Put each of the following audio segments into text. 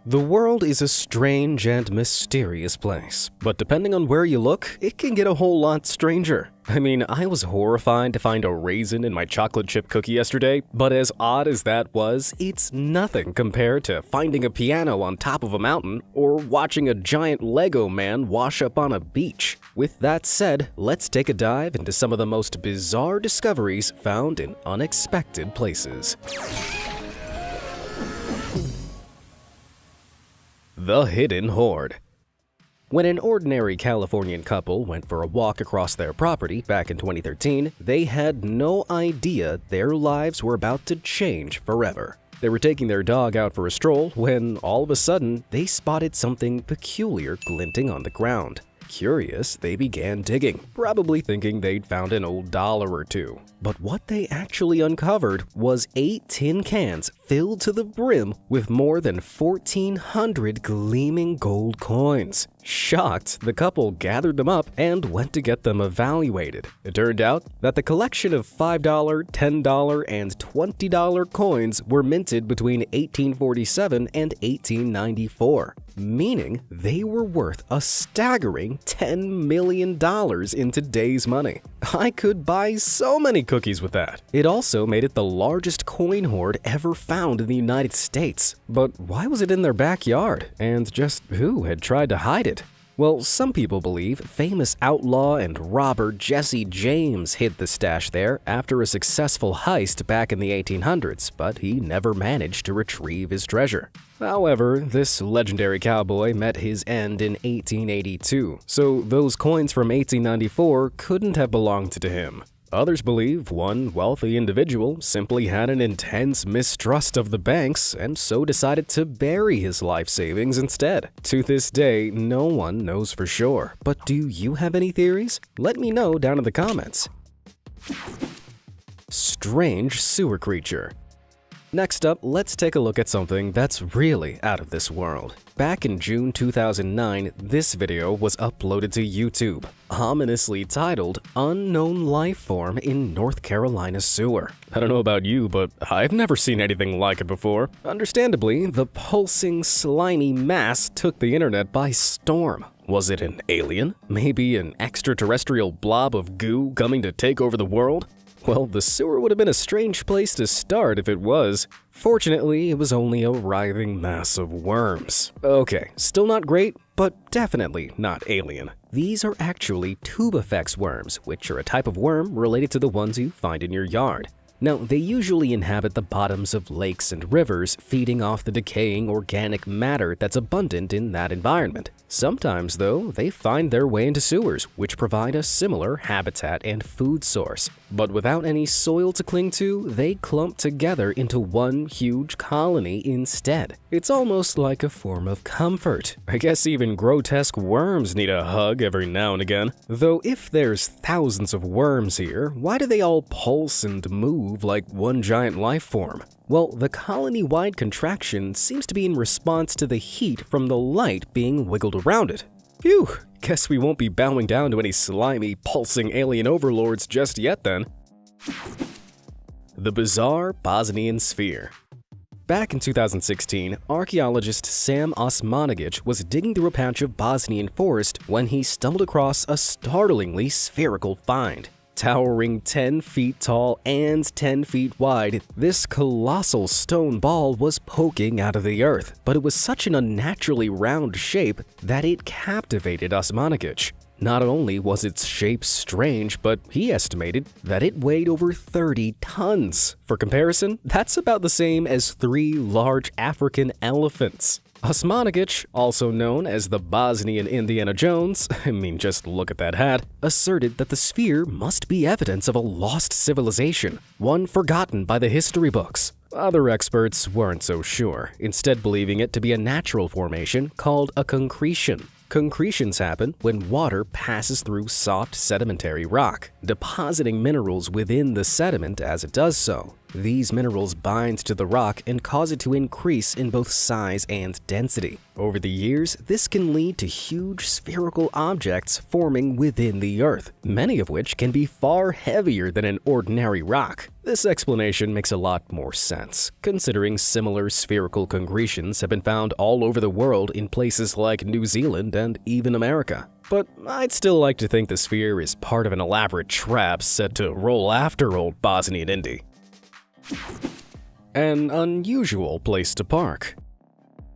The world is a strange and mysterious place, but depending on where you look, it can get a whole lot stranger. I mean, I was horrified to find a raisin in my chocolate chip cookie yesterday, but as odd as that was, it's nothing compared to finding a piano on top of a mountain or watching a giant Lego man wash up on a beach. With that said, let's take a dive into some of the most bizarre discoveries found in unexpected places. The Hidden Hoard. When an ordinary Californian couple went for a walk across their property back in 2013, they had no idea their lives were about to change forever. They were taking their dog out for a stroll when, all of a sudden, they spotted something peculiar glinting on the ground. Curious, they began digging, probably thinking they'd found an old dollar or two. But what they actually uncovered was 8 tin cans filled to the brim with more than 1,400 gleaming gold coins. Shocked, the couple gathered them up and went to get them evaluated. It turned out that the collection of $5, $10, and $20 coins were minted between 1847 and 1894, meaning they were worth a staggering $10 million in today's money. I could buy so many cookies with that. It also made it the largest coin hoard ever found in the United States. But why was it in their backyard? And just who had tried to hide it? Well, some people believe famous outlaw and robber Jesse James hid the stash there after a successful heist back in the 1800s, but he never managed to retrieve his treasure. However, this legendary cowboy met his end in 1882, so those coins from 1894 couldn't have belonged to him. Others believe one wealthy individual simply had an intense mistrust of the banks and so decided to bury his life savings instead. To this day, no one knows for sure. But do you have any theories? Let me know down in the comments. Strange sewer creature. Next up, let's take a look at something that's really out of this world. Back in June 2009, this video was uploaded to YouTube, ominously titled Unknown Life Form in North Carolina Sewer. I don't know about you, but I've never seen anything like it before. Understandably, the pulsing, slimy mass took the internet by storm. Was it an alien? Maybe an extraterrestrial blob of goo coming to take over the world? Well, the sewer would have been a strange place to start if it was. Fortunately, it was only a writhing mass of worms. Okay, still not great, but definitely not alien. These are actually tubifex worms, which are a type of worm related to the ones you find in your yard. Now, they usually inhabit the bottoms of lakes and rivers, feeding off the decaying organic matter that's abundant in that environment. Sometimes, though, they find their way into sewers, which provide a similar habitat and food source. But without any soil to cling to, they clump together into one huge colony instead. It's almost like a form of comfort. I guess even grotesque worms need a hug every now and again. Though if there's thousands of worms here, why do they all pulse and move like one giant life form? Well, the colony-wide contraction seems to be in response to the heat from the light being wiggled around it. Phew, guess we won't be bowing down to any slimy, pulsing alien overlords just yet then. The bizarre Bosnian sphere. Back in 2016, archaeologist Sam Osmanagic was digging through a patch of Bosnian forest when he stumbled across a startlingly spherical find. Towering 10 feet tall and 10 feet wide, this colossal stone ball was poking out of the earth, but it was such an unnaturally round shape that it captivated Osmanagic. Not only was its shape strange, but he estimated that it weighed over 30 tons. For comparison, that's about the same as 3 large African elephants. Osmanagic, also known as the Bosnian Indiana Jones, I mean just look at that hat, asserted that the sphere must be evidence of a lost civilization, one forgotten by the history books. Other experts weren't so sure, instead believing it to be a natural formation called a concretion. Concretions happen when water passes through soft sedimentary rock, depositing minerals within the sediment as it does so. These minerals bind to the rock and cause it to increase in both size and density. Over the years, this can lead to huge spherical objects forming within the Earth, many of which can be far heavier than an ordinary rock. This explanation makes a lot more sense, considering similar spherical concretions have been found all over the world in places like New Zealand and even America. But I'd still like to think the sphere is part of an elaborate trap set to roll after old Bosnian Indy. An unusual place to park.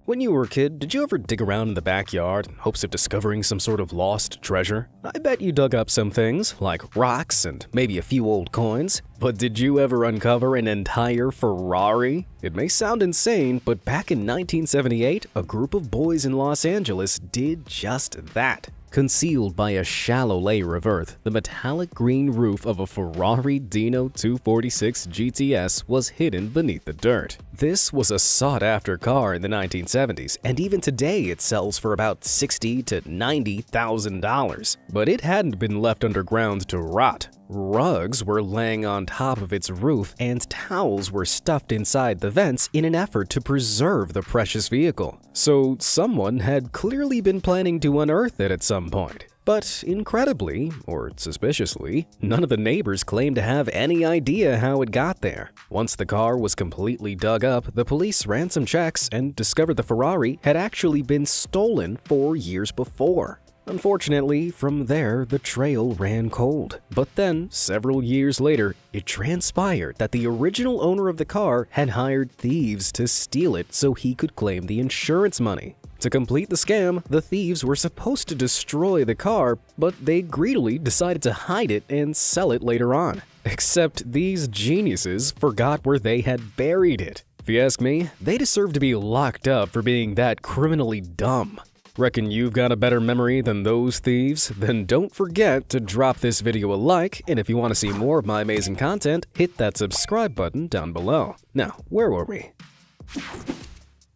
When you were a kid, did you ever dig around in the backyard in hopes of discovering some sort of lost treasure? I bet you dug up some things, like rocks and maybe a few old coins. But did you ever uncover an entire Ferrari? It may sound insane, but back in 1978, a group of boys in Los Angeles did just that. Concealed by a shallow layer of earth, the metallic green roof of a Ferrari Dino 246 GTS was hidden beneath the dirt. This was a sought-after car in the 1970s, and even today it sells for about $60,000 to $90,000. But it hadn't been left underground to rot. Rugs were laying on top of its roof, and towels were stuffed inside the vents in an effort to preserve the precious vehicle. So someone had clearly been planning to unearth it at some point. But incredibly, or suspiciously, none of the neighbors claimed to have any idea how it got there. Once the car was completely dug up, the police ran some checks and discovered the Ferrari had actually been stolen 4 years before. Unfortunately, from there, the trail ran cold. But then, several years later, it transpired that the original owner of the car had hired thieves to steal it so he could claim the insurance money. To complete the scam, the thieves were supposed to destroy the car, but they greedily decided to hide it and sell it later on. Except these geniuses forgot where they had buried it. If you ask me, they deserve to be locked up for being that criminally dumb. Reckon you've got a better memory than those thieves? Then don't forget to drop this video a like, and if you want to see more of my amazing content, hit that subscribe button down below. Now, where were we?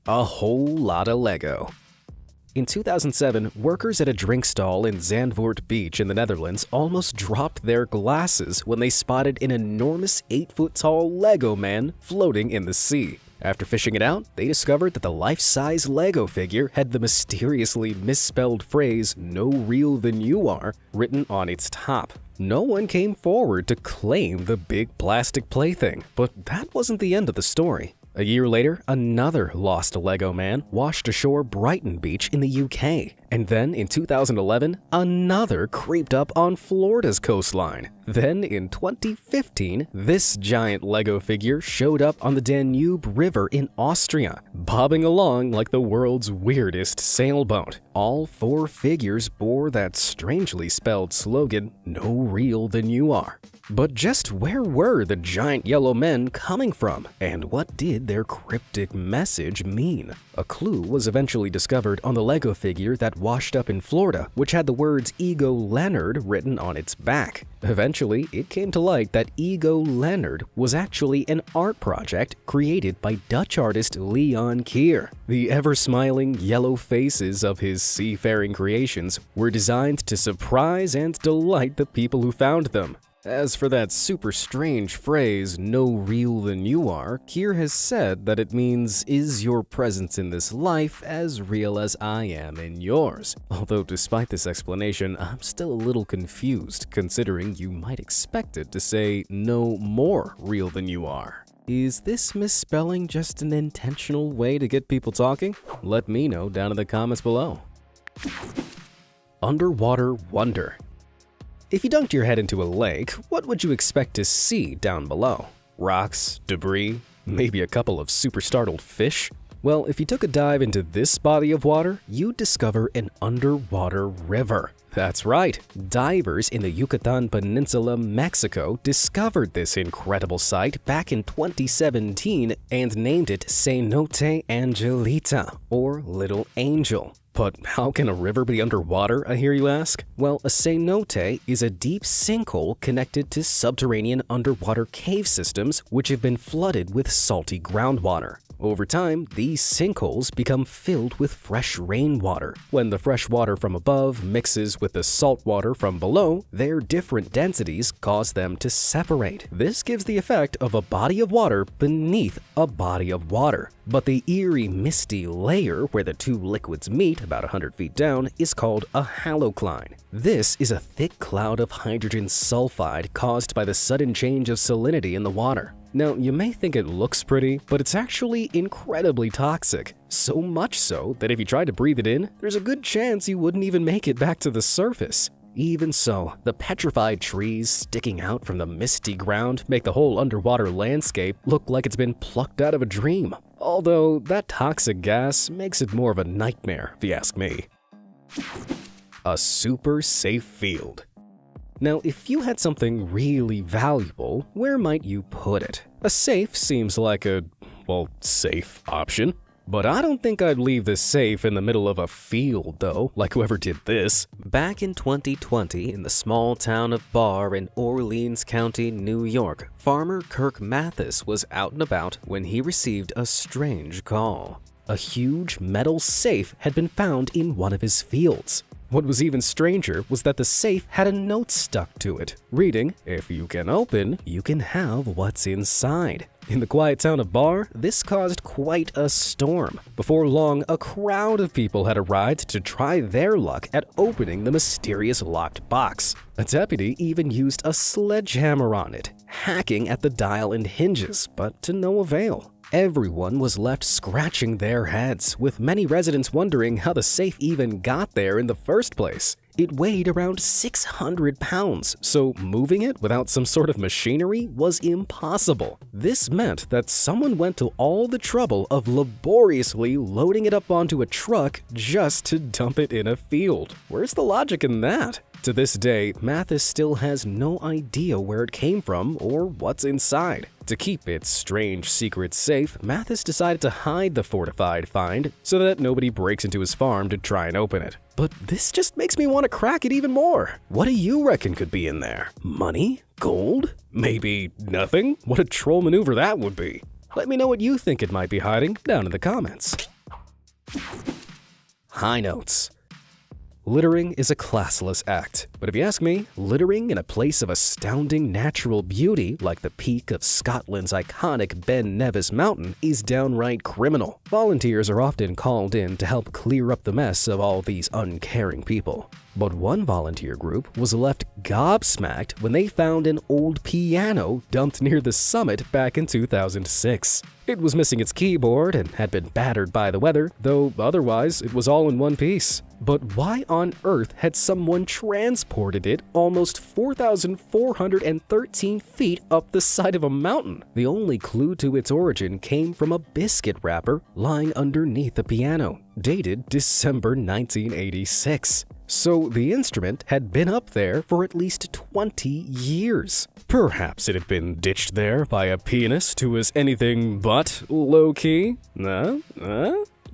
A whole lot of Lego. In 2007, workers at a drink stall in Zandvoort Beach in the Netherlands almost dropped their glasses when they spotted an enormous 8-foot-tall Lego man floating in the sea. After fishing it out, they discovered that the life-size Lego figure had the mysteriously misspelled phrase "no real than you are" written on its top. No one came forward to claim the big plastic plaything, but that wasn't the end of the story. A year later, another lost Lego man washed ashore Brighton Beach in the UK. And then in 2011, another creeped up on Florida's coastline. Then in 2015, this giant Lego figure showed up on the Danube River in Austria, bobbing along like the world's weirdest sailboat. All 4 figures bore that strangely spelled slogan, "No real than you are." But just where were the giant yellow men coming from? And what did their cryptic message mean? A clue was eventually discovered on the Lego figure that washed up in Florida, which had the words Ego Leonard written on its back. Eventually, it came to light that Ego Leonard was actually an art project created by Dutch artist Leon Keer. The ever-smiling yellow faces of his seafaring creations were designed to surprise and delight the people who found them. As for that super strange phrase, "no real than you are," Keer has said that it means, "is your presence in this life as real as I am in yours?" Although despite this explanation, I'm still a little confused, considering you might expect it to say, "no more real than you are." Is this misspelling just an intentional way to get people talking? Let me know down in the comments below. Underwater wonder. If you dunked your head into a lake, what would you expect to see down below? Rocks, debris, maybe a couple of super startled fish? Well, if you took a dive into this body of water, you'd discover an underwater river. That's right, divers in the Yucatan Peninsula, Mexico, discovered this incredible sight back in 2017 and named it Cenote Angelita, or Little Angel. But how can a river be underwater, I hear you ask? Well, a cenote is a deep sinkhole connected to subterranean underwater cave systems which have been flooded with salty groundwater. Over time, these sinkholes become filled with fresh rainwater. When the fresh water from above mixes with the salt water from below, their different densities cause them to separate. This gives the effect of a body of water beneath a body of water. But the eerie, misty layer where the two liquids meet about 100 feet down is called a halocline. This is a thick cloud of hydrogen sulfide caused by the sudden change of salinity in the water. Now, you may think it looks pretty, but it's actually incredibly toxic. So much so that if you tried to breathe it in, there's a good chance you wouldn't even make it back to the surface. Even so, the petrified trees sticking out from the misty ground make the whole underwater landscape look like it's been plucked out of a dream. Although, that toxic gas makes it more of a nightmare, if you ask me. A super safe field. Now, if you had something really valuable, where might you put it? A safe seems like a, safe option. But I don't think I'd leave this safe in the middle of a field, though, like whoever did this. Back in 2020, in the small town of Barr in Orleans County, New York, farmer Kirk Mathis was out and about when he received a strange call. A huge metal safe had been found in one of his fields. What was even stranger was that the safe had a note stuck to it, reading, "If you can open, you can have what's inside." In the quiet town of Barr, this caused quite a storm. Before long, a crowd of people had arrived to try their luck at opening the mysterious locked box. A deputy even used a sledgehammer on it, hacking at the dial and hinges, but to no avail. Everyone was left scratching their heads, with many residents wondering how the safe even got there in the first place. It weighed around 600 pounds, so moving it without some sort of machinery was impossible. This meant that someone went to all the trouble of laboriously loading it up onto a truck just to dump it in a field. Where's the logic in that? To this day, Mathis still has no idea where it came from or what's inside. To keep its strange secret safe, Mathis decided to hide the fortified find so that nobody breaks into his farm to try and open it. But this just makes me want to crack it even more. What do you reckon could be in there? Money? Gold? Maybe nothing? What a troll maneuver that would be. Let me know what you think it might be hiding down in the comments. High notes. Littering is a classless act, but if you ask me, littering in a place of astounding natural beauty like the peak of Scotland's iconic Ben Nevis Mountain is downright criminal. Volunteers are often called in to help clear up the mess of all these uncaring people. But one volunteer group was left gobsmacked when they found an old piano dumped near the summit back in 2006. It was missing its keyboard and had been battered by the weather, though otherwise it was all in one piece. But why on earth had someone transported it almost 4,413 feet up the side of a mountain? The only clue to its origin came from a biscuit wrapper lying underneath the piano, dated December 1986. So the instrument had been up there for at least 20 years. Perhaps it had been ditched there by a pianist who was anything but low-key?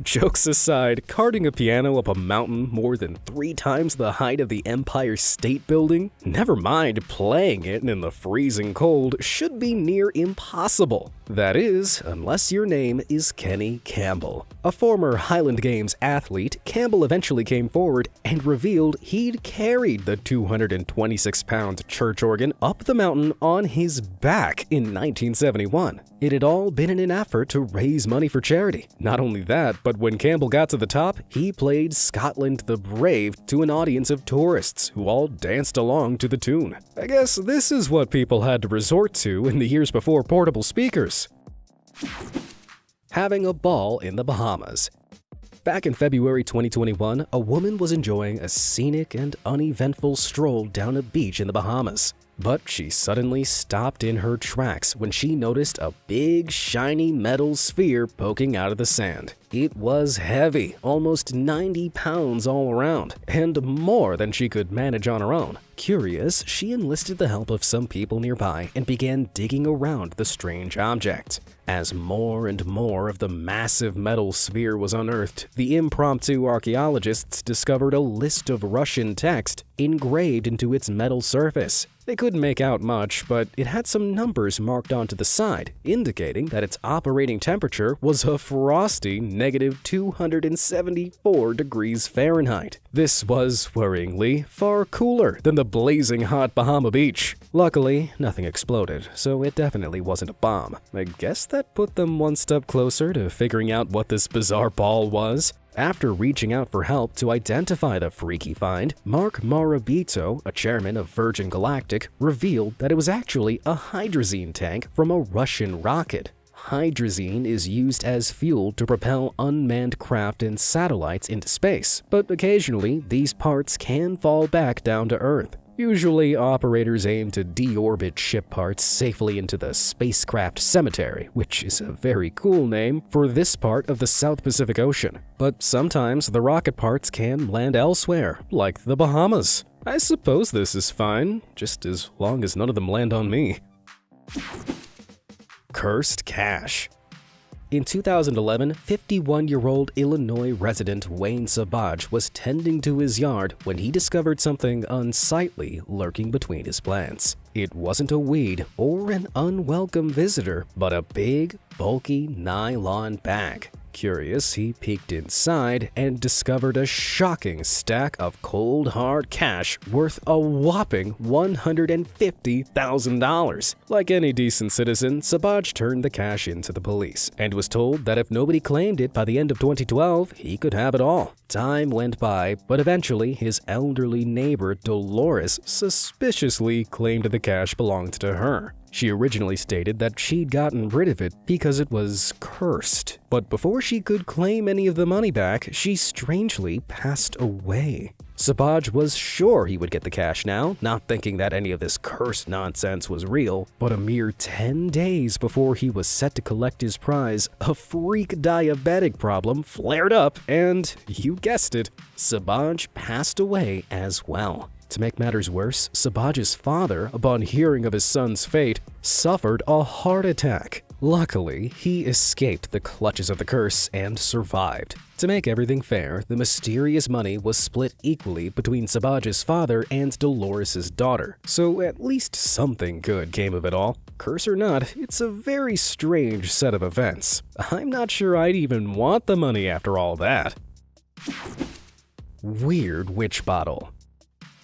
Jokes aside, carting a piano up a mountain more than 3 times the height of the Empire State Building, never mind playing it in the freezing cold, should be near impossible. That is, unless your name is Kenny Campbell. A former Highland Games athlete, Campbell eventually came forward and revealed he'd carried the 226-pound church organ up the mountain on his back in 1971. It had all been in an effort to raise money for charity. Not only that, but when Campbell got to the top, he played Scotland the Brave to an audience of tourists who all danced along to the tune. I guess this is what people had to resort to in the years before portable speakers. Having a ball in the Bahamas. Back in February 2021, a woman was enjoying a scenic and uneventful stroll down a beach in the Bahamas. But she suddenly stopped in her tracks when she noticed a big, shiny metal sphere poking out of the sand. It was heavy, almost 90 pounds all around, and more than she could manage on her own. Curious, she enlisted the help of some people nearby and began digging around the strange object. As more and more of the massive metal sphere was unearthed, the impromptu archaeologists discovered a list of Russian text engraved into its metal surface. They couldn't make out much, but it had some numbers marked onto the side, indicating that its operating temperature was a frosty -274 degrees Fahrenheit. This was, worryingly, far cooler than the blazing hot Bahama Beach. Luckily, nothing exploded, so it definitely wasn't a bomb. I guess that put them one step closer to figuring out what this bizarre ball was. After reaching out for help to identify the freaky find, Mark Marabito, a chairman of Virgin Galactic, revealed that it was actually a hydrazine tank from a Russian rocket. Hydrazine is used as fuel to propel unmanned craft and satellites into space, but occasionally these parts can fall back down to Earth. Usually, operators aim to deorbit ship parts safely into the spacecraft cemetery, which is a very cool name for this part of the South Pacific Ocean. But sometimes the rocket parts can land elsewhere, like the Bahamas. I suppose this is fine, just as long as none of them land on me. Cursed cash. In 2011, 51-year-old Illinois resident Wayne Sabaj was tending to his yard when he discovered something unsightly lurking between his plants. It wasn't a weed or an unwelcome visitor, but a big, bulky nylon bag. Curious, he peeked inside and discovered a shocking stack of cold hard cash worth a whopping $150,000. Like any decent citizen, Sabaj turned the cash into the police and was told that if nobody claimed it by the end of 2012, he could have it all. Time went by, but eventually his elderly neighbor Dolores suspiciously claimed the cash belonged to her. She originally stated that she'd gotten rid of it because it was cursed. But before she could claim any of the money back, she strangely passed away. Sabaj was sure he would get the cash now, not thinking that any of this cursed nonsense was real. But a mere 10 days before he was set to collect his prize, a freak diabetic problem flared up and, you guessed it, Sabaj passed away as well. To make matters worse, Sabaj's father, upon hearing of his son's fate, suffered a heart attack. Luckily, he escaped the clutches of the curse and survived. To make everything fair, the mysterious money was split equally between Sabaj's father and Dolores' daughter, so at least something good came of it all. Curse or not, it's a very strange set of events. I'm not sure I'd even want the money after all that. Weird witch bottle.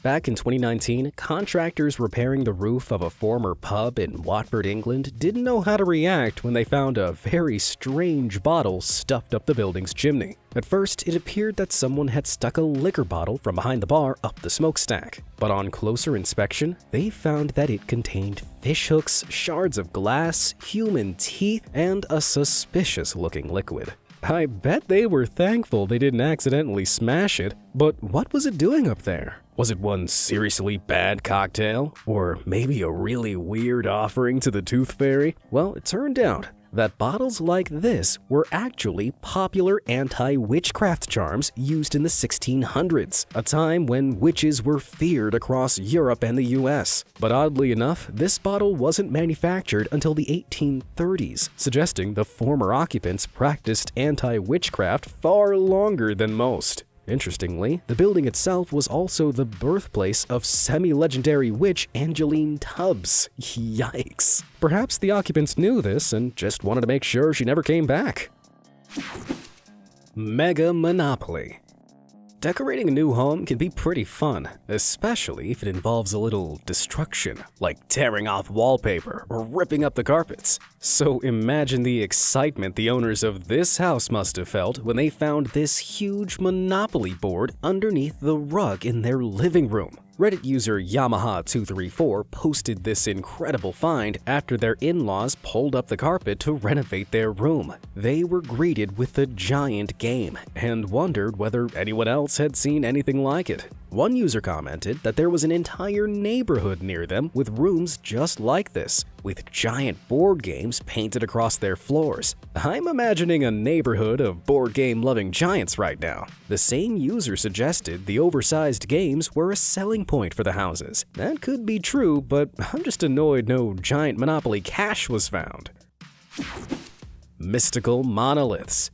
Back in 2019, contractors repairing the roof of a former pub in Watford, England, didn't know how to react when they found a very strange bottle stuffed up the building's chimney. At first, it appeared that someone had stuck a liquor bottle from behind the bar up the smokestack. But on closer inspection, they found that it contained fish hooks, shards of glass, human teeth, and a suspicious-looking liquid. I bet they were thankful they didn't accidentally smash it, but what was it doing up there? Was it one seriously bad cocktail? Or maybe a really weird offering to the Tooth Fairy? Well, it turned out that bottles like this were actually popular anti-witchcraft charms used in the 1600s, a time when witches were feared across Europe and the US. But oddly enough, this bottle wasn't manufactured until the 1830s, suggesting the former occupants practiced anti-witchcraft far longer than most. Interestingly, the building itself was also the birthplace of semi-legendary witch Angeline Tubbs. Yikes. Perhaps the occupants knew this and just wanted to make sure she never came back. Mega Monopoly. Decorating a new home can be pretty fun, especially if it involves a little destruction, like tearing off wallpaper or ripping up the carpets. So imagine the excitement the owners of this house must have felt when they found this huge Monopoly board underneath the rug in their living room. Reddit user Yamaha234 posted this incredible find after their in-laws pulled up the carpet to renovate their room. They were greeted with the giant game and wondered whether anyone else had seen anything like it. One user commented that there was an entire neighborhood near them with rooms just like this, with giant board games painted across their floors. I'm imagining a neighborhood of board game-loving giants right now. The same user suggested the oversized games were a selling point for the houses. That could be true, but I'm just annoyed no giant Monopoly cash was found. Mystical monoliths.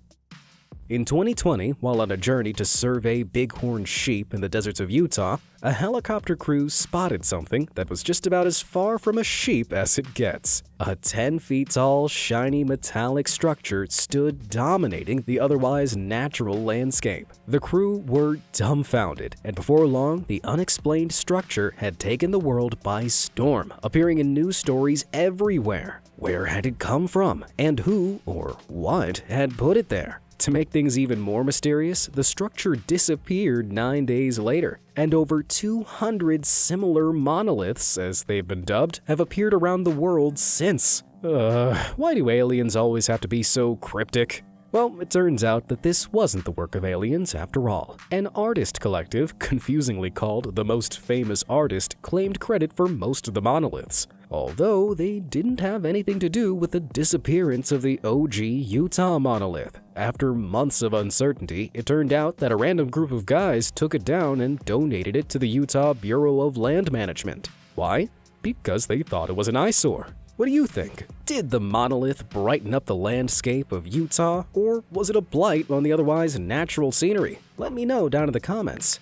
In 2020, while on a journey to survey bighorn sheep in the deserts of Utah, a helicopter crew spotted something that was just about as far from a sheep as it gets. A 10-feet-tall, shiny metallic structure stood dominating the otherwise natural landscape. The crew were dumbfounded, and before long, the unexplained structure had taken the world by storm, appearing in news stories everywhere. Where had it come from, and who or what had put it there? To make things even more mysterious, the structure disappeared 9 days later, and over 200 similar monoliths, as they've been dubbed, have appeared around the world since. Why do aliens always have to be so cryptic? Well, it turns out that this wasn't the work of aliens after all. An artist collective, confusingly called The Most Famous Artist, claimed credit for most of the monoliths, although they didn't have anything to do with the disappearance of the OG Utah monolith. After months of uncertainty, it turned out that a random group of guys took it down and donated it to the Utah Bureau of Land Management. Why? Because they thought it was an eyesore. What do you think? Did the monolith brighten up the landscape of Utah, or was it a blight on the otherwise natural scenery? Let me know down in the comments.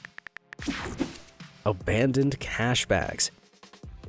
Abandoned cash bags.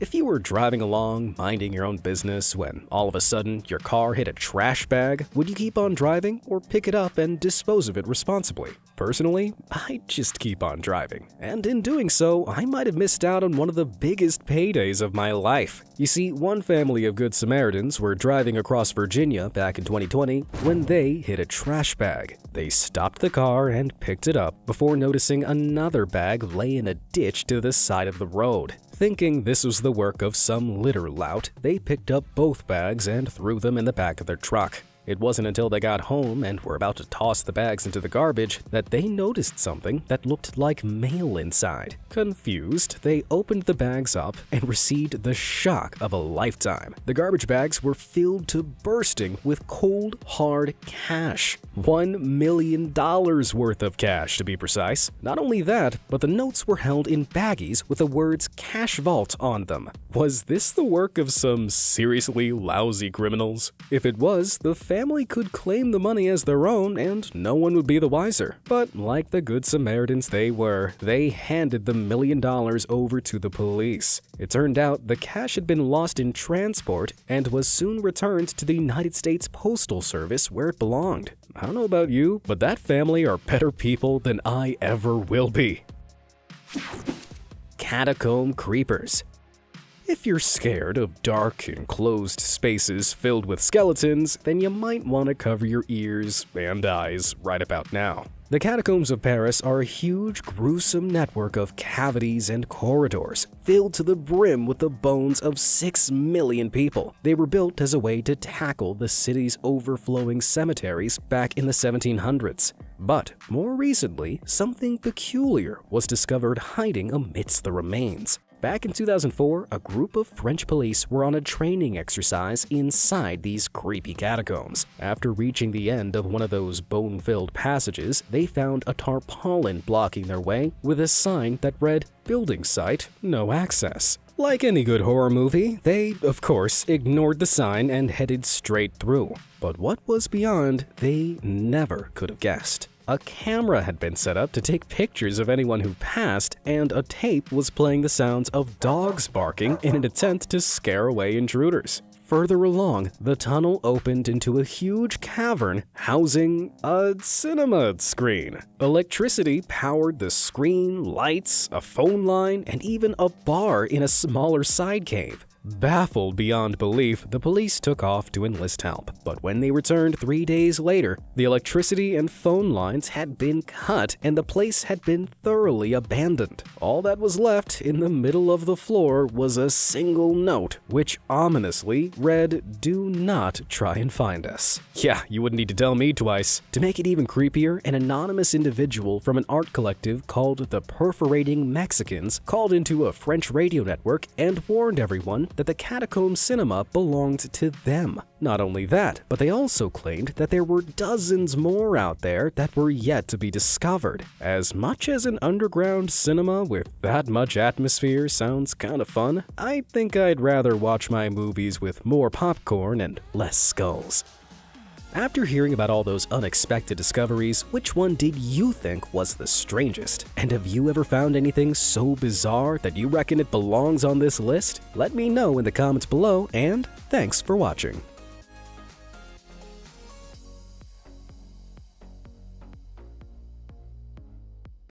If you were driving along, minding your own business, when all of a sudden your car hit a trash bag, would you keep on driving or pick it up and dispose of it responsibly? Personally, I'd just keep on driving, and in doing so, I might have missed out on one of the biggest paydays of my life. You see, one family of Good Samaritans were driving across Virginia back in 2020 when they hit a trash bag. They stopped the car and picked it up before noticing another bag lay in a ditch to the side of the road. Thinking this was the work of some litter lout, they picked up both bags and threw them in the back of their truck. It wasn't until they got home and were about to toss the bags into the garbage that they noticed something that looked like mail inside. Confused, they opened the bags up and received the shock of a lifetime. The garbage bags were filled to bursting with cold, hard cash. $1 million worth of cash, to be precise. Not only that, but the notes were held in baggies with the words "Cash Vault" on them. Was this the work of some seriously lousy criminals? If it was, the family could claim the money as their own and no one would be the wiser. But like the Good Samaritans they were, they handed the $1 million over to the police. It turned out the cash had been lost in transport and was soon returned to the United States Postal Service where it belonged. I don't know about you, but that family are better people than I ever will be. Catacomb creepers. If you're scared of dark, enclosed spaces filled with skeletons, then you might want to cover your ears and eyes right about now. The catacombs of Paris are a huge, gruesome network of cavities and corridors, filled to the brim with the bones of 6 million people. They were built as a way to tackle the city's overflowing cemeteries back in the 1700s. But more recently, something peculiar was discovered hiding amidst the remains. Back in 2004, a group of French police were on a training exercise inside these creepy catacombs. After reaching the end of one of those bone-filled passages, they found a tarpaulin blocking their way with a sign that read, "Building site, no access." Like any good horror movie, they, of course, ignored the sign and headed straight through. But what was beyond, they never could have guessed. A camera had been set up to take pictures of anyone who passed, and a tape was playing the sounds of dogs barking in an attempt to scare away intruders. Further along, the tunnel opened into a huge cavern housing a cinema screen. Electricity powered the screen, lights, a phone line, and even a bar in a smaller side cave. Baffled beyond belief, the police took off to enlist help, but when they returned 3 days later, the electricity and phone lines had been cut and the place had been thoroughly abandoned. All that was left in the middle of the floor was a single note, which ominously read, "Do not try and find us." Yeah, you wouldn't need to tell me twice. To make it even creepier, an anonymous individual from an art collective called the Perforating Mexicans called into a French radio network and warned everyone that the catacomb cinema belonged to them. Not only that, but they also claimed that there were dozens more out there that were yet to be discovered. As much as an underground cinema with that much atmosphere sounds kind of fun, I think I'd rather watch my movies with more popcorn and less skulls. After hearing about all those unexpected discoveries, which one did you think was the strangest? And have you ever found anything so bizarre that you reckon it belongs on this list? Let me know in the comments below, and thanks for watching.